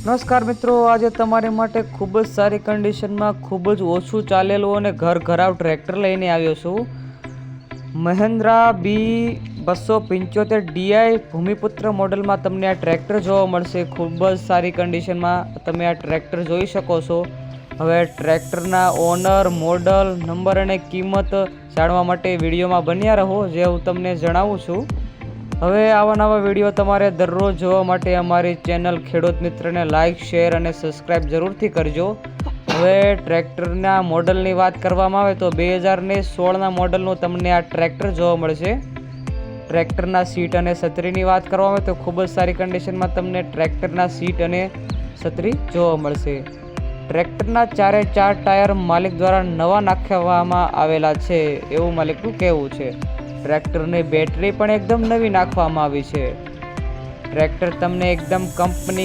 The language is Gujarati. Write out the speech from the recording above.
નમસ્કાર મિત્રો, આજે તમારી માટે ખૂબ જ સારી કન્ડિશનમાં ખૂબ જ ઓછું ચાલેલું અને ઘરાવ ટ્રેક્ટર લઈને આવ્યો છું. મહિન્દ્રા B275 DI ભૂમિપુત્ર મોડલમાં તમને આ ટ્રેક્ટર જોવા મળશે. ખૂબ જ સારી કન્ડિશનમાં તમે આ ટ્રેક્ટર જોઈ શકો છો. હવે ટ્રેક્ટરના ઓનર, મોડલ, નંબર અને કિંમત જાણવા માટે વિડીયોમાં બન્યા રહો, જે હું તમને જણાવું છું. હવે આવા નવા વિડીયો તમારે દરરોજ જોવા માટે અમારી ચેનલ ખેડૂત મિત્રને લાઇક, શેર અને સબસ્ક્રાઈબ જરૂરથી કરજો. હવે ટ્રેક્ટરના મોડલની વાત કરવામાં આવે તો 2016ના મોડલનું તમને આ ટ્રેક્ટર જોવા મળશે. ટ્રેક્ટરના સીટ અને છત્રીની વાત કરવામાં આવે તો ખૂબ જ સારી કન્ડિશનમાં તમને ટ્રેક્ટરના સીટ અને છત્રી જોવા મળશે. ટ્રેક્ટરના 4 ટાયર માલિક દ્વારા નવા નાખવામાં આવેલા છે એવું માલિકનું કહેવું છે. ટ્રેક્ટરની બેટરી પણ એકદમ નવી નાખવામાં આવી છે. ટ્રેક્ટર તમને એકદમ કંપની